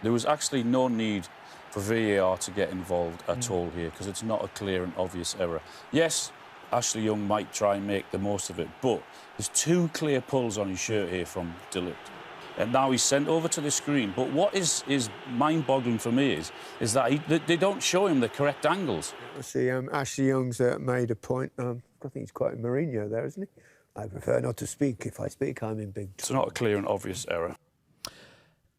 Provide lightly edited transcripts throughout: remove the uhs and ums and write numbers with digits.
There was actually no need for VAR to get involved at all here, because it's not a clear and obvious error. Yes, Ashley Young might try and make the most of it, but there's 2 clear pulls on his shirt here from De Ligt. And now he's sent over to the screen. But what is mind-boggling for me is that they don't show him the correct angles. I see Ashley Young's made a point. I think he's quite a Mourinho there, isn't he? I prefer not to speak. If I speak, I'm in big trouble. It's not a clear and obvious error.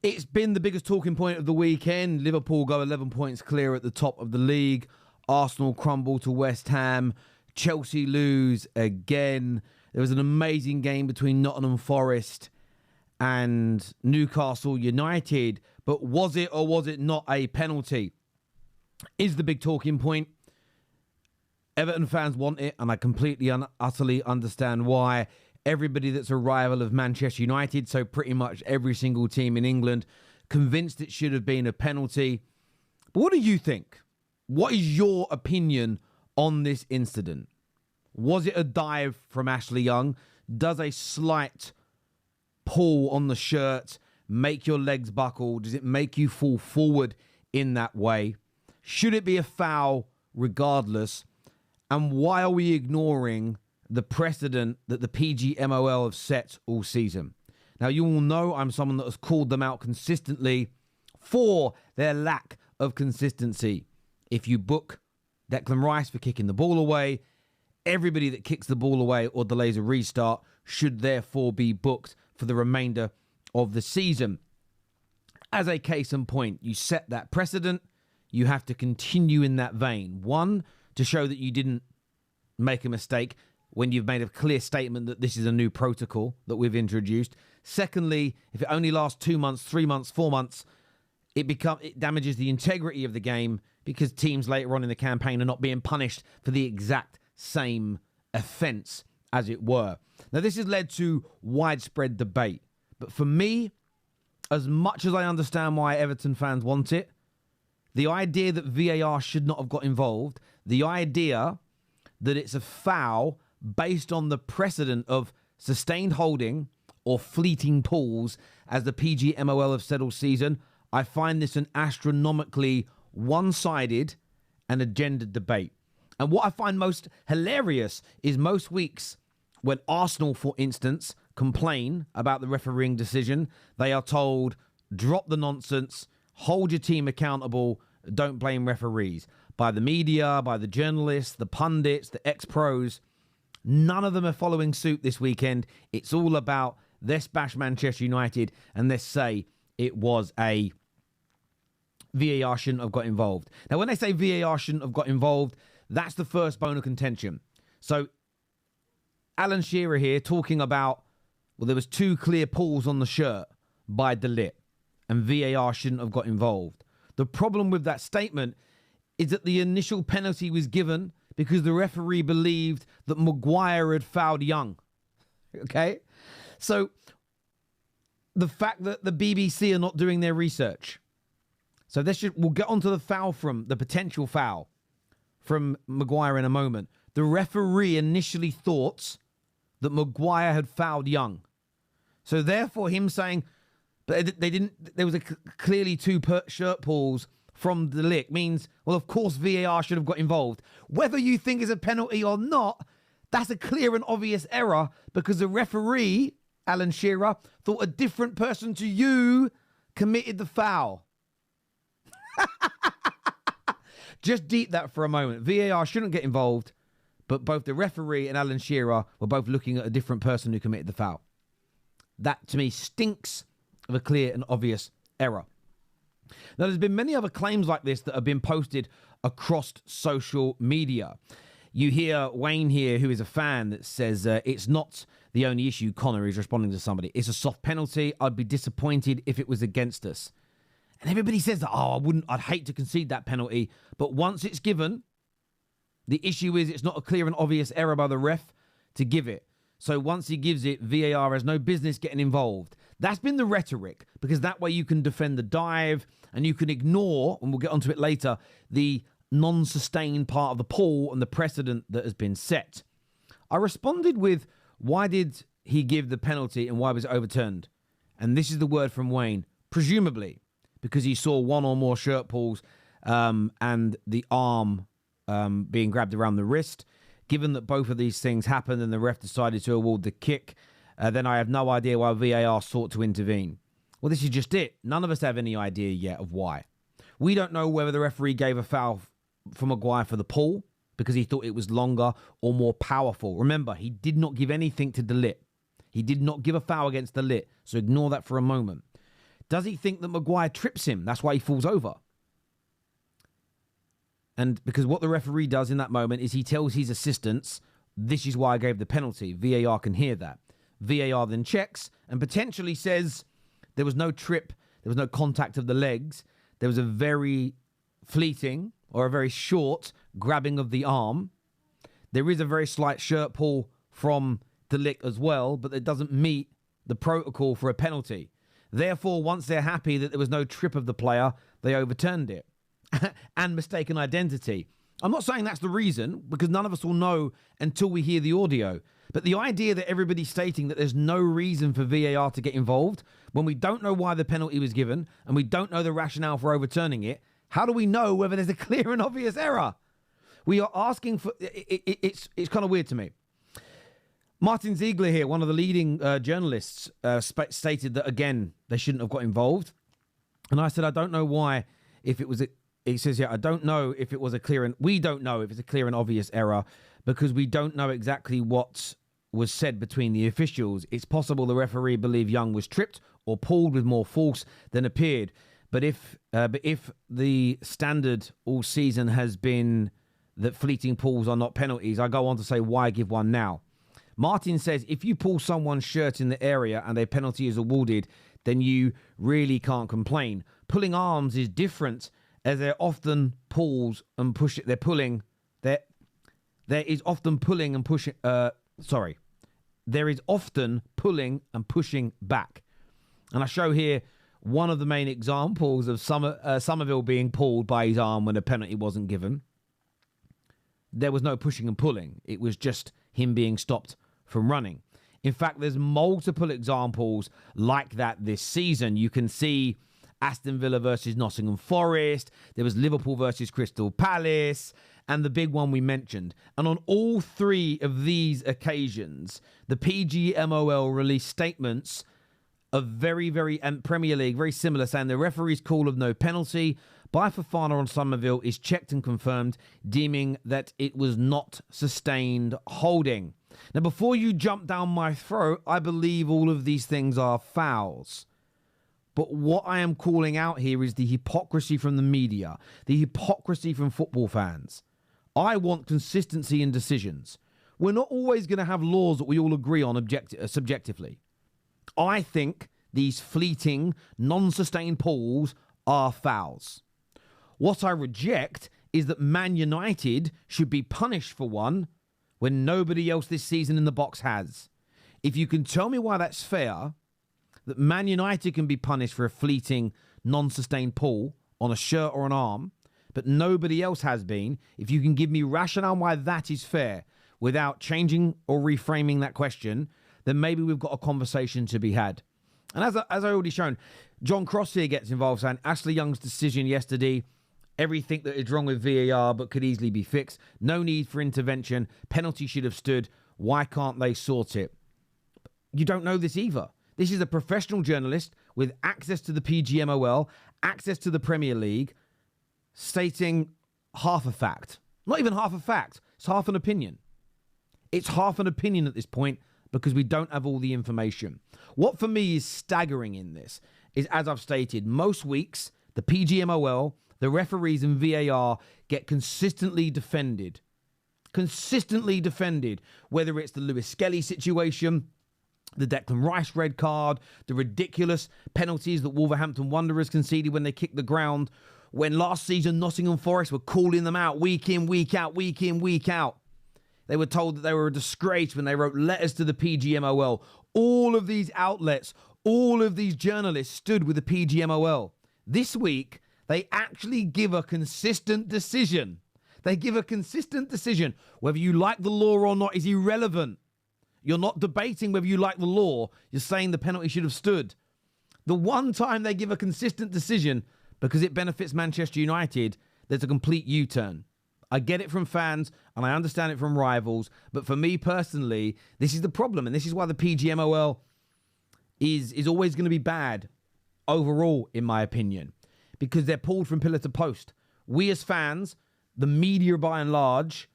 It's been the biggest talking point of the weekend. Liverpool go 11 points clear at the top of the league. Arsenal crumble to West Ham. Chelsea lose again. There was an amazing game between Nottingham Forest and Newcastle United. But was it or was it not a penalty? Is the big talking point. Everton fans want it, and I completely and utterly understand why. Everybody that's a rival of Manchester United, so pretty much every single team in England, convinced it should have been a penalty. But what do you think? What is your opinion on this incident? Was it a dive from Ashley Young? Does a slight pull on the shirt make your legs buckle? Does it make you fall forward in that way? Should it be a foul regardless? And why are we ignoring the precedent that the PGMOL have set all season? Now, you all know I'm someone that has called them out consistently for their lack of consistency. If you book Declan Rice for kicking the ball away, everybody that kicks the ball away or delays a restart should therefore be booked for the remainder of the season. As a case in point, you set that precedent. You have to continue in that vein. One, to show that you didn't make a mistake when you've made a clear statement that this is a new protocol that we've introduced. Secondly, if it only lasts 2 months, 3 months, 4 months, it damages the integrity of the game because teams later on in the campaign are not being punished for the exact same offence, as it were. Now, this has led to widespread debate. But for me, as much as I understand why Everton fans want it, the idea that VAR should not have got involved, the idea that it's a foul based on the precedent of sustained holding or fleeting pulls, as the PGMOL have said all season, I find this an astronomically one-sided and agendered debate. And what I find most hilarious is most weeks when Arsenal, for instance, complain about the refereeing decision, they are told, drop the nonsense, hold your team accountable, don't blame referees. By the media, by the journalists, the pundits, the ex-pros, none of them are following suit this weekend. It's all about let's bash Manchester United and let's say it was a VAR shouldn't have got involved. Now, when they say VAR shouldn't have got involved, that's the first bone of contention. So Alan Shearer here talking about, well, there was 2 clear pulls on the shirt by De Ligt and VAR shouldn't have got involved. The problem with that statement is that the initial penalty was given because the referee believed that Maguire had fouled Young. Okay? So the fact that the BBC are not doing their research. So we'll get onto the foul from the potential foul from Maguire in a moment. The referee initially thought that Maguire had fouled Young. So therefore him saying, but they didn't, there was clearly 2 shirt pulls from De Ligt means, well, of course VAR should have got involved. Whether you think it's a penalty or not, that's a clear and obvious error because the referee, Alan Shearer, thought a different person to you committed the foul. Just deep that for a moment. VAR shouldn't get involved, but both the referee and Alan Shearer were both looking at a different person who committed the foul. That, to me, stinks of a clear and obvious error. Now, there's been many other claims like this that have been posted across social media. You hear Wayne here, who is a fan, that says it's not the only issue. Connor is responding to somebody. It's a soft penalty. I'd be disappointed if it was against us. And everybody says that, I'd hate to concede that penalty. But once it's given, the issue is it's not a clear and obvious error by the ref to give it. So once he gives it, VAR has no business getting involved. That's been the rhetoric, because that way you can defend the dive and you can ignore, and we'll get onto it later, the non-sustained part of the pull and the precedent that has been set. I responded with, why did he give the penalty and why was it overturned? And this is the word from Wayne. Presumably, because he saw one or more shirt pulls and the arm being grabbed around the wrist. Given that both of these things happened and the ref decided to award the kick, then I have no idea why VAR sought to intervene. Well, this is just it. None of us have any idea yet of why. We don't know whether the referee gave a foul for Maguire for the pull because he thought it was longer or more powerful. Remember, he did not give anything to De Ligt. He did not give a foul against De Ligt, so ignore that for a moment. Does he think that Maguire trips him? That's why he falls over. And because what the referee does in that moment is he tells his assistants, this is why I gave the penalty. VAR can hear that. VAR then checks and potentially says there was no trip, there was no contact of the legs, there was a very fleeting or a very short grabbing of the arm. There is a very slight shirt pull from De Ligt as well, but it doesn't meet the protocol for a penalty. Therefore, once they're happy that there was no trip of the player, they overturned it. And mistaken identity. I'm not saying that's the reason, because none of us will know until we hear the audio. But the idea that everybody's stating that there's no reason for VAR to get involved when we don't know why the penalty was given and we don't know the rationale for overturning it, how do we know whether there's a clear and obvious error? We are asking for... It's kind of weird to me. Martin Ziegler here, one of the leading journalists, stated that, again, they shouldn't have got involved. And I said, I don't know why, if it was... He says here, I don't know if it was a clear and... We don't know if it's a clear and obvious error because we don't know exactly what was said between the officials. It's possible the referee believed Young was tripped or pulled with more force than appeared. But if the standard all season has been that fleeting pulls are not penalties, I go on to say, why give one now? Martin says, if you pull someone's shirt in the area and a penalty is awarded, then you really can't complain. Pulling arms is different, as they're often pulls and push. They're pulling. There is often pulling and pushing. There is often pulling and pushing back. And I show here one of the main examples of Somerville being pulled by his arm when a penalty wasn't given. There was no pushing and pulling. It was just him being stopped from running. In fact, there's multiple examples like that this season. You can see Aston Villa versus Nottingham Forest. There was Liverpool versus Crystal Palace. And the big one we mentioned. And on all three of these occasions, the PGMOL released statements of and Premier League, very similar, saying the referee's call of no penalty by Fofana on Somerville is checked and confirmed, deeming that it was not sustained holding. Now, before you jump down my throat, I believe all of these things are fouls. But what I am calling out here is the hypocrisy from the media, the hypocrisy from football fans. I want consistency in decisions. We're not always going to have laws that we all agree on subjectively. I think these fleeting, non-sustained pulls are fouls. What I reject is that Man United should be punished for one when nobody else this season in the box has. If you can tell me why that's fair, that Man United can be punished for a fleeting, non-sustained pull on a shirt or an arm, but nobody else has been, if you can give me rationale why that is fair without changing or reframing that question, then maybe we've got a conversation to be had. And as I already shown, John Cross here gets involved saying Ashley Young's decision yesterday, everything that is wrong with VAR but could easily be fixed, no need for intervention, penalty should have stood, why can't they sort it? You don't know this either. This is a professional journalist with access to the PGMOL, access to the Premier League, stating half a fact. Not even half a fact. It's half an opinion. It's half an opinion at this point because we don't have all the information. What for me is staggering in this is, as I've stated, most weeks, the PGMOL, the referees and VAR get consistently defended. Consistently defended. Whether it's the Lewis Skelly situation, the Declan Rice red card, the ridiculous penalties that Wolverhampton Wanderers conceded when they kicked the ground, when last season Nottingham Forest were calling them out week in, week out, week in, week out. They were told that they were a disgrace when they wrote letters to the PGMOL. All of these outlets, all of these journalists stood with the PGMOL. This week, they actually give a consistent decision. They give a consistent decision. Whether you like the law or not is irrelevant. You're not debating whether you like the law. You're saying the penalty should have stood. The one time they give a consistent decision because it benefits Manchester United, there's a complete U-turn. I get it from fans and I understand it from rivals, but for me personally, this is the problem, and this is why the PGMOL is always going to be bad overall, in my opinion, because they're pulled from pillar to post. We as fans, the media by and large,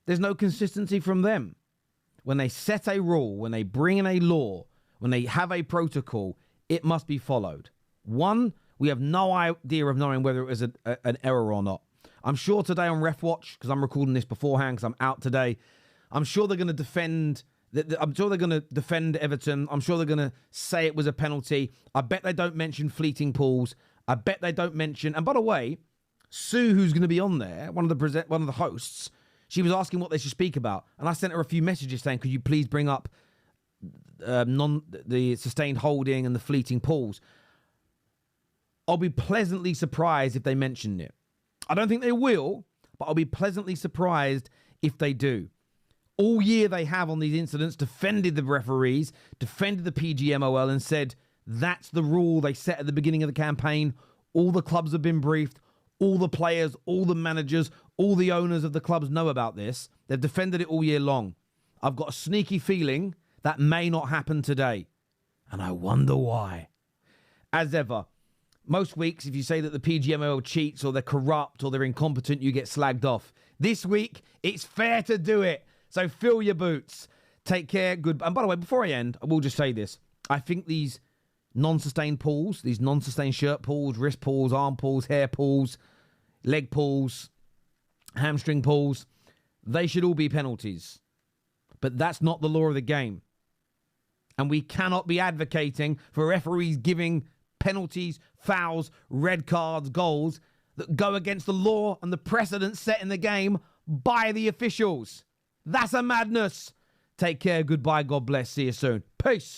there's no consistency from them. When they set a rule, when they bring in a law, when they have a protocol, it must be followed. One, we have no idea of knowing whether it was an error or not. I'm sure today on Ref Watch, because I'm recording this beforehand because I'm out today, I'm sure they're going to defend. I'm sure they're going to defend Everton. I'm sure they're going to say it was a penalty. I bet they don't mention fleeting pulls. I bet they don't mention. And by the way, Sue, who's going to be on there, one of the hosts, she was asking what they should speak about, and I sent her a few messages saying, "Could you please bring up the sustained holding and the fleeting pulls?" I'll be pleasantly surprised if they mention it. I don't think they will, but I'll be pleasantly surprised if they do. All year they have on these incidents defended the referees, defended the PGMOL and said that's the rule they set at the beginning of the campaign. All the clubs have been briefed. All the players, all the managers, all the owners of the clubs know about this. They've defended it all year long. I've got a sneaky feeling that may not happen today. And I wonder why. As ever, most weeks, if you say that the PGMOL cheats or they're corrupt or they're incompetent, you get slagged off. This week, it's fair to do it. So fill your boots. Take care. Good. And by the way, before I end, I will just say this. I think these non-sustained pulls, these non-sustained shirt pulls, wrist pulls, arm pulls, hair pulls, leg pulls, hamstring pulls, they should all be penalties. But that's not the law of the game. And we cannot be advocating for referees giving penalties, fouls, red cards, goals that go against the law and the precedent set in the game by the officials. That's a madness. Take care. Goodbye. God bless. See you soon. Peace.